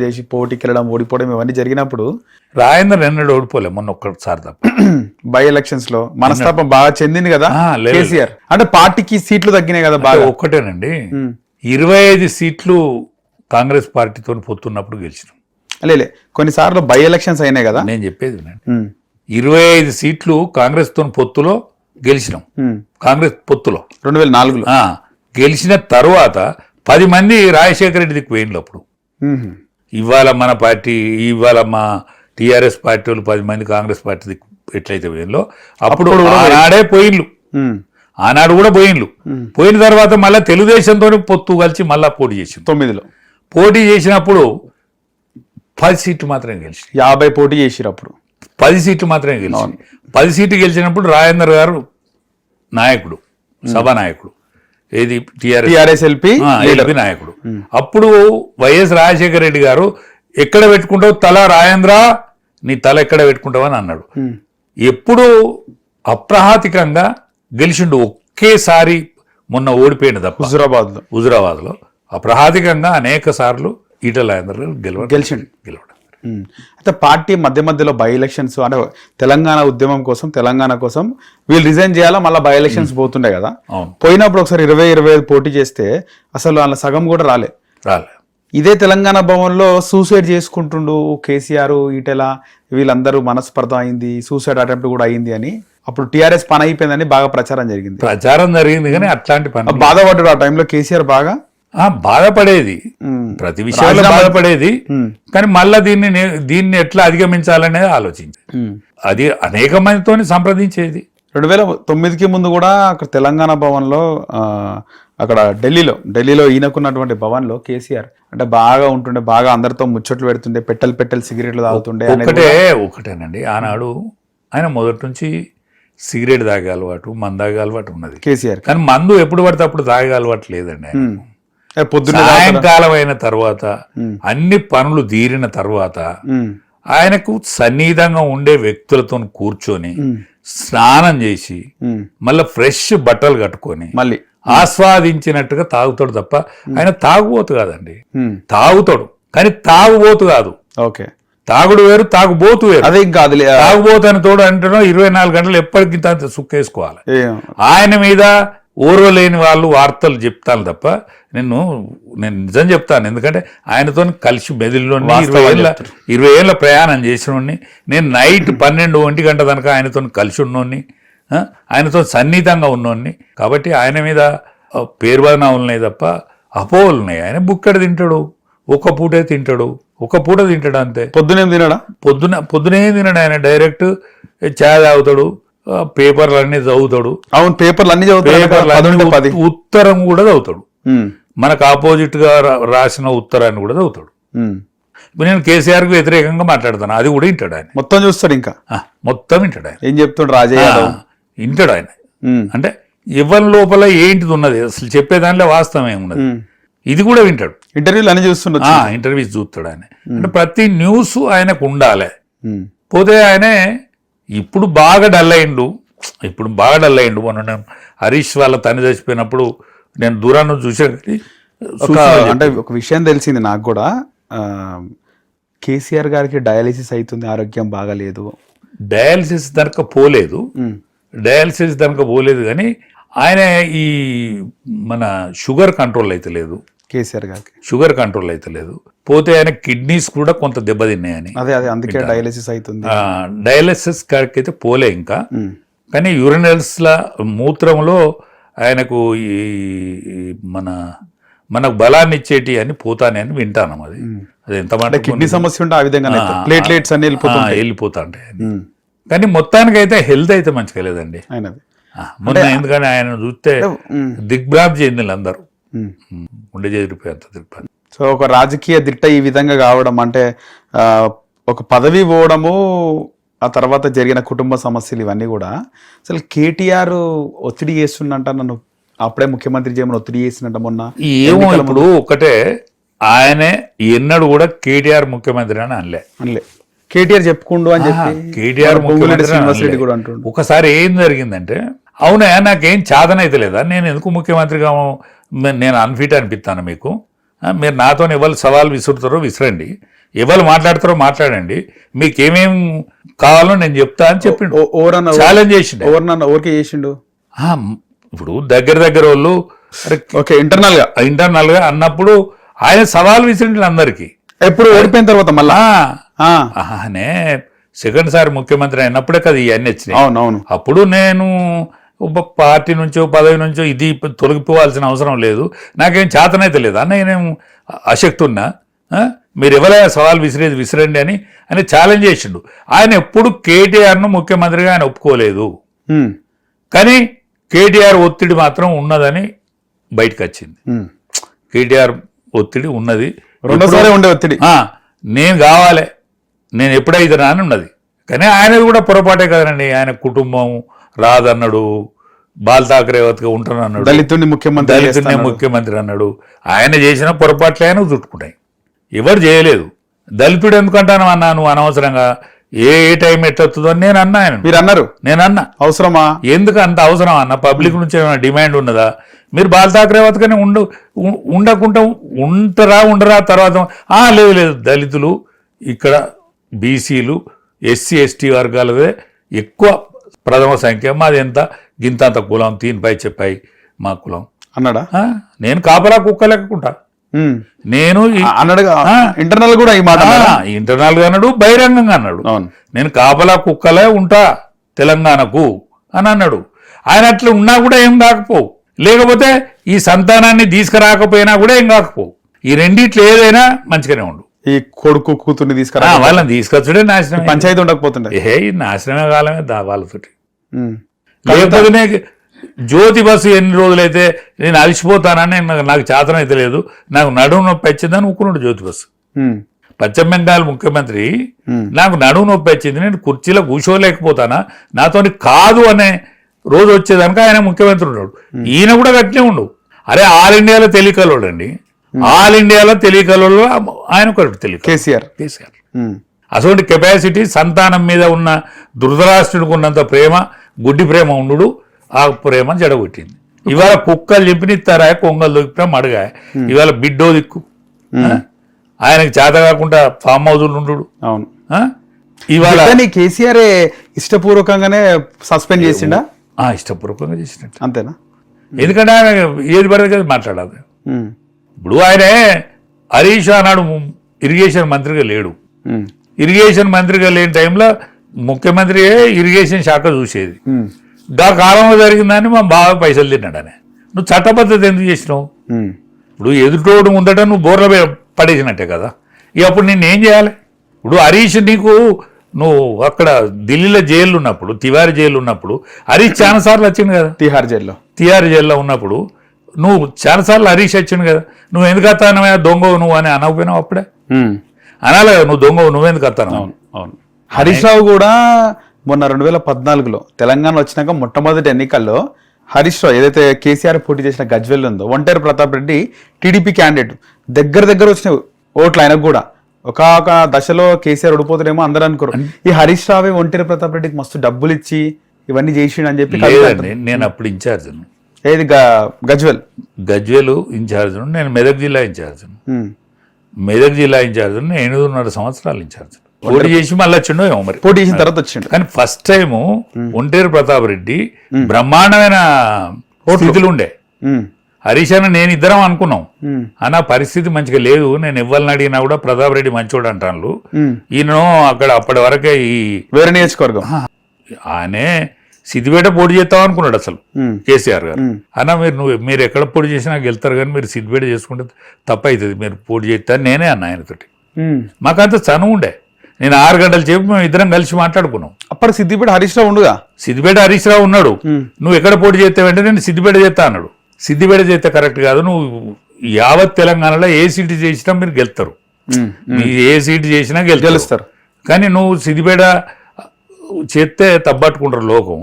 చేసి పోటీకి వెళ్ళడం ఓడిపోవడం ఇవన్నీ జరిగినప్పుడు రాజేందర్ ఎన్నడూ ఓడిపోలే మొన్న ఒక్కసారి తప్ప బై ఎలక్షన్స్ లో మనస్తాపం బాగా చెందింది కదా కేసీఆర్. అంటే పార్టీకి సీట్లు తగ్గినాయి కదా బాగా. ఒక్కటేనండి 25 సీట్లు కాంగ్రెస్ పార్టీతో పొత్తున్నప్పుడు గెలిచినాం. లే కొన్నిసార్లు బై ఎలక్షన్స్ అయినాయి కదా. నేను చెప్పేది 25 సీట్లు కాంగ్రెస్ తో పొత్తులో గెలిచినాం. కాంగ్రెస్ పొత్తులో 2004లో గెలిచిన తర్వాత 10 మంది రాజశేఖర రెడ్డి దిక్కు పోయినప్పుడు అప్పుడు. ఇవాళ మన పార్టీ ఇవాళ మా టీఆర్ఎస్ పార్టీ వాళ్ళు 10 మంది కాంగ్రెస్ పార్టీ దిక్కు ఎట్లయితే పోయినలో అప్పుడు ఆనాడే పోయిన్లు. ఆనాడు కూడా పోయిన్లు. పోయిన తర్వాత మళ్ళీ తెలుగుదేశంతో పొత్తు కలిసి మళ్ళా పోటీ చేసింది. 9లో పోటీ చేసినప్పుడు 10 సీట్లు మాత్రమే గెలిచి 50 పోటీ చేసినప్పుడు 10 సీట్లు మాత్రమే గెలిచి 10 సీట్లు గెలిచినప్పుడు రాజేందర్ గారు నాయకుడు, సభానాయకుడు, ఏది టీఆర్ఎస్ ఎల్పీ నాయకుడు. అప్పుడు వైఎస్ రాజశేఖర రెడ్డి గారు ఎక్కడ పెట్టుకుంటావు తల రాజేంద్ర, నీ తల ఎక్కడ పెట్టుకుంటావు అని అన్నాడు. ఎప్పుడు అప్రహాతికంగా గెలిచిండు. ఒకేసారి మొన్న ఓడిపోయింది తప్ప హుజురాబాద్ లో అప్రహాతికంగా అనేక సార్లు ఈటల రాజేందర్ గారు గెలవడం. అయితే పార్టీ మధ్య మధ్యలో బై ఎలక్షన్స్ అంటే తెలంగాణ ఉద్యమం కోసం తెలంగాణ కోసం వీళ్ళు రిజైన్ చేయాలా, మళ్ళీ బై ఎలక్షన్స్ పోతుండే కదా. పోయినప్పుడు ఒకసారి 20-25 పోటీ చేస్తే అసలు వాళ్ళ సగం కూడా రాలే. ఇదే తెలంగాణ భవన్లో సూసైడ్ చేసుకుంటుండు కేసీఆర్, ఈటెల వీళ్ళందరూ మనస్పర్ధ అయింది, సూసైడ్ అటెంప్ట్ కూడా అయింది అని అప్పుడు టీఆర్ఎస్ పని అయిపోయిందని బాగా ప్రచారం జరిగింది. కానీ అట్లాంటి పని బాధపడ్డాడు ఆ టైంలో కేసీఆర్. బాధపడేది, ప్రతి విషయంలో బాధపడేది. కానీ మళ్ళా దీన్ని ఎట్లా అధిగమించాలనేది ఆలోచించి అది అనేక మందితో సంప్రదించేది. 2009కి ముందు కూడా అక్కడ తెలంగాణ భవన్ లో అక్కడ ఢిల్లీలో ఈయనకున్నటువంటి భవన్ లో కేసీఆర్ అంటే బాగా ఉంటుండే, బాగా అందరితో ముచ్చట్లు పెడుతుండే, పెట్టెలు సిగరెట్లు తాగుతుండే. ఒకటేనండి ఆనాడు ఆయన మొదటి నుంచి సిగరెట్ తాగే అలవాటు, మందు తాగే అలవాటు ఉన్నది కేసీఆర్. కానీ మందు ఎప్పుడు పడితే అప్పుడు తాగే అలవాటు లేదండి. సాయంకాలం అయిన తర్వాత అన్ని పనులు తీరిన తర్వాత ఆయనకు సన్నిహితంగా ఉండే వ్యక్తులతో కూర్చొని స్నానం చేసి మళ్ళీ ఫ్రెష్ బట్టలు కట్టుకొని మళ్ళీ ఆస్వాదించినట్టుగా తాగుతాడు తప్ప ఆయన తాగుబోతు కాదండి. తాగుతాడు కానీ తాగుబోతు కాదు. ఓకే, తాగుడు వేరు, తాగుబోతు వేరు. అదే ఇంకా తాగుబోతు అని తోడు అంటున్నా 24 గంటలు ఎప్పటికీ సుక్కేసుకోవాలి. ఆయన మీద ఓర్వలేని వాళ్ళు వార్తలు చెప్తాను తప్ప నేను నిజం చెప్తాను. ఎందుకంటే ఆయనతో కలిసి మెదిలిలో 20 ఏళ్ళ ప్రయాణం చేసినోడిని నేను. నైట్ 12-1 గంట దాకా ఆయనతో కలిసి ఉన్నోడిని, ఆయనతో సన్నిహితంగా ఉన్నోడిని. కాబట్టి ఆయన మీద పేర్వదనాలు ఉన్నాయి తప్ప అపోహలు ఉన్నాయి. ఆయన బుక్కడ తింటాడు, ఒక పూటే తింటాడు, ఒక పూట తింటాడు అంతే. పొద్దునేం తినడా? పొద్దునే తినడు. ఆయన డైరెక్ట్ చాయ్ తాగుతాడు, పేపర్లు అన్ని చదువుతాడు. అవును, పేపర్లు అన్ని చదువుతాడు. ఉత్తరం కూడా చదువుతాడు. మనకు ఆపోజిట్ గా రాసిన ఉత్తరాన్ని కూడా చదువుతాడు. ఇప్పుడు నేను కేసీఆర్ కు వ్యతిరేకంగా మాట్లాడతాను, అది కూడా వింటాడు ఆయన. మొత్తం చూస్తాడు, ఇంకా మొత్తం వింటాడు ఆయన. ఏం చెప్తాడు రాజయ్య? వింటాడు ఆయన. అంటే ఎవరి లోపల ఏంటిది ఉన్నది అసలు చెప్పేదానిలో వాస్తవం ఏమున్నది ఇది కూడా వింటాడు. ఇంటర్వ్యూలు అన్ని చూస్తున్నాడు, ఇంటర్వ్యూస్ చూస్తాడు ఆయన. అంటే ప్రతి న్యూస్ ఆయనకు ఉండాలి. పోతే ఆయనే ఇప్పుడు బాగా డల్ అయిండు. మొన్న హరీష్ వాళ్ళ తల్లి చచ్చిపోయినప్పుడు నేను దూరాన్ని చూసా. అంటే ఒక విషయం తెలిసింది నాకు కూడా, కేసీఆర్ గారికి డయాలిసిస్ అవుతుంది, ఆరోగ్యం బాగాలేదు. డయాలిసిస్ దనక పోలేదు కానీ ఆయన ఈ మన షుగర్ కంట్రోల్ అయితే లేదు. కేసీఆర్ గారికి షుగర్ కంట్రోల్ అయితే లేదు. పోతే ఆయన కిడ్నీస్ కూడా కొంత దెబ్బతిన్నాయని, అదే అందుకే డయాలిసిస్ అవుతుంది. డయాలిసిస్ కాడికి అయితే పోలే ఇంకా. కానీ యూరినల్స్ ల మూత్రంలో ఆయనకు ఈ మనకు బలాన్ని ఇచ్చేటి అని పోతానే అని వింటాను. అది ఎంత కిడ్నీ సమస్య ఉంటే ఆ విధంగా ప్లేట్లెట్స్ అన్ని వెళ్ళిపోతా ఉంటాయి. కానీ మొత్తానికి అయితే హెల్త్ అయితే మంచిగా లేదండి మొన్న. ఎందుకంటే ఆయన చూస్తే దిగ్భ్రాంతి చెందిన అందరూ ఉండే చెదిరిపోయేంత తిరుపతి. సో ఒక రాజకీయ దిట్ట ఈ విధంగా కావడం అంటే ఒక పదవి పోవడము, ఆ తర్వాత జరిగిన కుటుంబ సమస్యలు ఇవన్నీ కూడా అసలు కేటీఆర్ ఒత్తిడి చేస్తుందంట, నన్ను అప్పుడే ముఖ్యమంత్రి చేయమని ఒత్తిడి చేసినట్ట మొన్న. ఏమో ఇప్పుడు ఒకటే, ఆయనే ఎన్నడూ కూడా కేటీఆర్ ముఖ్యమంత్రి అని అనలే. కేటీఆర్ చెప్పుకుండు అని చెప్పి కేటీఆర్ ముఖ్యమంత్రి కూడా అంటుండు. ఒకసారి ఏం జరిగిందంటే, అవునా నాకేం చాదన అయితే లేదా, నేను ఎందుకు ముఖ్యమంత్రిగా నేను అన్ఫిట్ అనిపిస్తాను మీకు, మీరు నాతో ఎవరు సవాల్ విసురుతారో విసిరండి, ఎవరు మాట్లాడతారో మాట్లాడండి, మీకు ఏమేం కావాలో నేను చెప్తా అని చెప్పిండు. ఛాలెంజ్ చేసిండు. ఓకే చేసిండు. ఇప్పుడు దగ్గర వాళ్ళు ఇంటర్నల్ గా అన్నప్పుడు ఆయన సవాల్ విసిరిండు అందరికి. ఎప్పుడు ఓడిపోయిన తర్వాత మళ్ళా సెకండ్ సారి ముఖ్యమంత్రి అయినప్పుడే కదా ఇవన్నీ వచ్చినాయి. అవునవును. అప్పుడు నేను పార్టీ నుంచో పదవి నుంచో ఇది తొలగిపోవాల్సిన అవసరం లేదు, నాకేం చేతనైతే లేదు అన్న, నేను అశక్తి ఉన్నా, మీరు ఎవరైనా సవాల్ విసిరండి అని ఛాలెంజ్ చేసిండు. ఆయన ఎప్పుడు కేటీఆర్ను ముఖ్యమంత్రిగా ఆయన ఒప్పుకోలేదు, కానీ కేటీఆర్ ఒత్తిడి మాత్రం ఉన్నదని బయటకు వచ్చింది. కేటీఆర్ ఒత్తిడి ఉన్నది, రెండోసారి ఉండే ఒత్తిడి, నేను కావాలి, నేను ఎప్పుడైతే అని ఉన్నది. కానీ ఆయనది కూడా పొరపాటే కదండి. ఆయన కుటుంబం రాదన్నాడు, బాల్ ఠాకరే ఉంటానన్నాడు, దళితుడిని ముఖ్యమంత్రి అన్నాడు. ఆయన చేసిన పొరపాట్లే ఆయన చుట్టుకుంటాయి, ఎవరు చేయలేదు. దళితుడు ఎందుకంటాను అన్నా, నువ్వు అనవసరంగా ఏ టైం ఎట్టొస్తుందో అని నేను అన్నా. ఆయన మీరు అన్నారు, నేను అన్నా అవసరమా, ఎందుకు అంత అవసరం అన్న, పబ్లిక్ నుంచి ఏమైనా డిమాండ్ ఉన్నదా, మీరు బాల్ ఠాకరే ఉండకుండా ఉండరా తర్వాత లేదు దళితులు ఇక్కడ బీసీలు ఎస్సీ ఎస్టీ వర్గాలదే ఎక్కువ ప్రథమ సంఖ్య, మాది ఎంత గింతంత కులం, తీనిపై చెప్పాయి మా కులం అన్నాడా. నేను కాపలా కుక్క లెక్కుంటా, నేను ఇంటర్నల్ కూడా ఈ మాట ఇంటర్నల్ గా అన్నాడు, బహిరంగంగా అన్నాడు, నేను కాపలా కుక్కలే ఉంటా తెలంగాణకు అని అన్నాడు. ఆయన అట్లా ఉన్నా కూడా ఏం కాకపోవు, లేకపోతే ఈ సంతానాన్ని తీసుకురాకపోయినా కూడా ఏం కాకపోవు. ఈ రెండిట్లో ఏదైనా మంచిగానే ఉండు. ఈ కొడుకు కూతుర్ని తీసుకురా, వాళ్ళని తీసుకొచ్చుడే నాశనం, పంచాయతీ ఉండకపోతుండే నాశనమే కాలమే వాళ్ళతోటి. లేకపోతే జ్యోతి బస్సు ఎన్ని రోజులైతే నేను అలసిపోతానని నాకు చేతన అయితే లేదు, నాకు నడుము నొప్పి వచ్చిందని ఊరుకున్నాడు జ్యోతి బస్సు. పశ్చిమ బెంగాల్ ముఖ్యమంత్రి నాకు నడుము నొప్పి వచ్చింది, నేను కుర్చీలో కూర్చోలేకపోతానా, నాతోని కాదు అనే రోజు వచ్చేదానికి ఆయన ముఖ్యమంత్రి ఉన్నాడు. ఈయన కూడా గట్టినే ఉండు. అరే ఆల్ ఇండియాలో తెలియకలోడు అండి, ఆల్ ఇండియాలో తెలియకలలో ఆయన ఒకటి తెలియక కేసీఆర్. అటువంటి కెపాసిటీ సంతానం మీద ఉన్న ధృతరాష్ట్రుడికి ఉన్నంత ప్రేమ, గుడ్డి ప్రేమ ఉండు, ఆ ప్రేమను జడగొట్టింది. ఇవాళ కుక్కలు చెప్పినిస్తారా, కొంగలు దొరికినా మడగా, ఇవాళ బిడ్డో దిక్కు, ఆయనకి చేత కాకుండా ఫామ్ హౌజులు ఉండు. అవును, ఇవాళ కేసీఆర్ ఇష్టపూర్వకంగానే సస్పెండ్ చేసిండా, ఇష్టపూర్వకంగా చేసినట్టు అంతేనా, ఎందుకంటే ఆయన ఏది పడితే కదా మాట్లాడాలి. ఇప్పుడు ఆయనే హరీష్ ఆనాడు ఇరిగేషన్ మంత్రిగా లేడు, ఇరిగేషన్ మంత్రిగా లేని టైంలో ముఖ్యమంత్రి ఇరిగేషన్ శాఖ చూసేది. దా కాలంలో జరిగిందని మా బాగా పైసలు తిన్నాడని. నువ్వు చట్టబద్ధత ఎందుకు చేసినావు? ఇప్పుడు ఎదుటోడు ముందట నువ్వు బోర్ల పడేసినట్టే కదా. ఇక అప్పుడు నిన్నేం చేయాలి? ఇప్పుడు హరీష్ నువ్వు అక్కడ ఢిల్లీలో జైలు ఉన్నప్పుడు, తిహార్ జైలు ఉన్నప్పుడు హరీష్ చాలాసార్లు వచ్చింది కదా. తిహార్ జైల్లో ఉన్నప్పుడు నువ్వు చాలాసార్లు హరీష్ వచ్చింది కదా. నువ్వు ఎందుకు వస్తానో దొంగవు నువ్వు అని అనకపోయినావు, అప్పుడే అనాలి కదా, నువ్వు దొంగవు నువ్వెందుకు వస్తాను. అవును, హరీష్ రావు కూడా మొన్న 2014లో తెలంగాణ వచ్చినాక మొట్టమొదటి ఎన్నికల్లో హరీష్ రావు ఏదైతే కేసీఆర్ పోటీ చేసిన గజ్వెల్ ఉందో, ఒంటేరు ప్రతాప్ రెడ్డి టీడీపీ క్యాండిడేట్, దగ్గర వచ్చినాయి ఓట్లు ఆయనకు కూడా. ఒక దశలో కేసీఆర్ ఓడిపోతాడేమో అందరూ అనుకోరు. ఈ హరీష్ రావే ఒంటేరు ప్రతాప్ రెడ్డికి మస్తు డబ్బులు ఇచ్చి ఇవన్నీ చేసిండు అని చెప్పి. నేను అప్పుడు ఇన్ఛార్జ్, ఏది గజ్వెల్ ఇన్ఛార్జ్, నేను మెదక్ జిల్లా ఇన్ఛార్జ్. మెదక్ జిల్లా ఇన్ఛార్జ్ 8.5 సంవత్సరాలు ఇన్ఛార్జ్. పోటీ చేసి మళ్ళీ వచ్చిండో ఏమో మరి, పోటీ చేసిన తర్వాత వచ్చిండు. కానీ ఫస్ట్ టైము ఒంటేరు ప్రతాప్ రెడ్డి బ్రహ్మాండమైన స్థితులు ఉండే. హరీష్ అన్న నేను ఇద్దరం అనుకున్నాం, అన్న పరిస్థితి మంచిగా లేదు, నేను ఇవ్వాలని అడిగినా కూడా ప్రతాప్ రెడ్డి మంచోడు అంటాను. ఈయన అక్కడ అప్పటి వరకే ఈ వేరే నియోజకవర్గం ఆయనే సిద్దిపేట పోటీ చేస్తాం అనుకున్నాడు అసలు కేసీఆర్ గారు. అన్న మీరు ఎక్కడ పోటీ చేసినా గెలుతారు, కానీ మీరు సిద్దిపేట చేసుకుంటే తప్ప అవుతుంది, మీరు పోటీ చేస్తారు నేనే అన్న ఆయనతోటి. మాకంత చనువు ఉండే, నేను 6 గంటలు చెప్పి మేము ఇద్దరం కలిసి మాట్లాడుకున్నాం. అప్పుడు సిద్దిపేట హరీష్ రావు ఉండుగా, సిద్దిపేట హరీష్ రావు ఉన్నాడు. నువ్వు ఎక్కడ పోటీ చేస్తావంటే నేను సిద్దిపేట చేస్తా అన్నాడు. సిద్దిపేట చేస్తే కరెక్ట్ కాదు, నువ్వు యావత్ తెలంగాణలో ఏ సీటు చేసినా మీరు గెలుతారు, ఏ సీటు చేసినా గెలుస్తారు, కానీ నువ్వు సిద్దిపేట చేస్తే తప్పట్టుకుంటారు లోకం,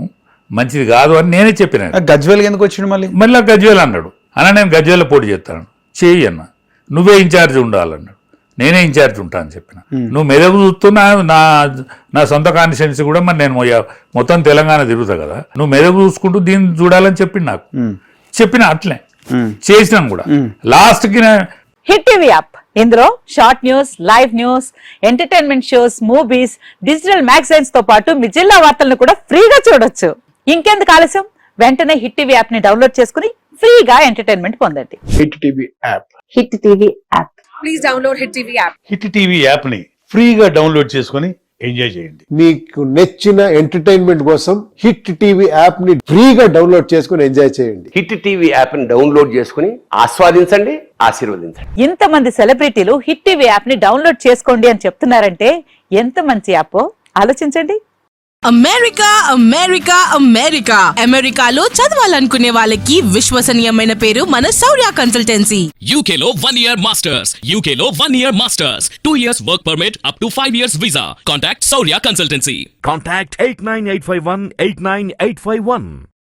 మంచిది కాదు అని నేనే చెప్పిన. గజ్వేల్ ఎందుకు వచ్చిండు మళ్ళీ గజ్వేల్ అన్నాడు. అన్న నేను గజ్వేల్లో పోటీ చేస్తాను, చెయ్యి అన్న, నువ్వే ఇన్ఛార్జ్ ఉండాలన్నాడు. నేనే ఇన్ఛార్జ్ ఉంటా అని చెప్పిన. నువ్వు మెదకు చూస్తున్నా, నా సొంత కాన్స్టిట్యున్సీ కూడా మరి నేను మొత్తం తెలంగాణ తిరుగుతా కదా, నువ్వు మెదకు చూసుకుంటూ దీన్ని చూడాలని చెప్పిండు నాకు. చెప్పిన అట్లే చేసినాను కూడా. లాస్ట్కి హిట్ టీవీ యాప్ ఇందులో short news, live news, entertainment shows, movies, digital magazines తో పాటు మీ జిల్లా వార్తలను కూడా ఫ్రీగా చూడొచ్చు. ఇంకెందుకు ఆలస్యం, వెంటనే హిట్ టీవీ యాప్ ని డౌన్లోడ్ చేసుకుని ఫ్రీగా ఎంటర్టైన్మెంట్ పొందండి. Hit TV app. Hit TV app. Please download Hit TV app. Hit TV యాప్ని ఫ్రీగా డౌన్లోడ్ చేసుకొని ఎంజాయ్ చేయండి. మీకు నచ్చిన ఎంటర్టైన్మెంట్ కోసం హిట్ టీవీ యాప్ ని ఫ్రీగా డౌన్లోడ్ చేసుకుని ఎంజాయ్ చేయండి. హిట్ టీవీ యాప్ ని డౌన్లోడ్ చేసుకుని ఆస్వాదించండి, ఆశీర్వదించండి. ఇంతమంది సెలబ్రిటీలు హిట్ టీవీ యాప్ ని డౌన్లోడ్ చేసుకోండి అని చెప్తున్నారంటే ఎంత మంచి యాప్ ఆలోచించండి. అమెరికా అమెరికా అమెరికా అమెరికాలో చదవాలనుకునే వాళ్ళకి విశ్వసనీయమైన పేరు మన శౌర్య కన్సల్టెన్సీ. UK లో 1 year masters. UK లో 1 year masters. 2 years work permit up to 5 years visa. Contact Saurya Consultancy. Contact 89851 89851.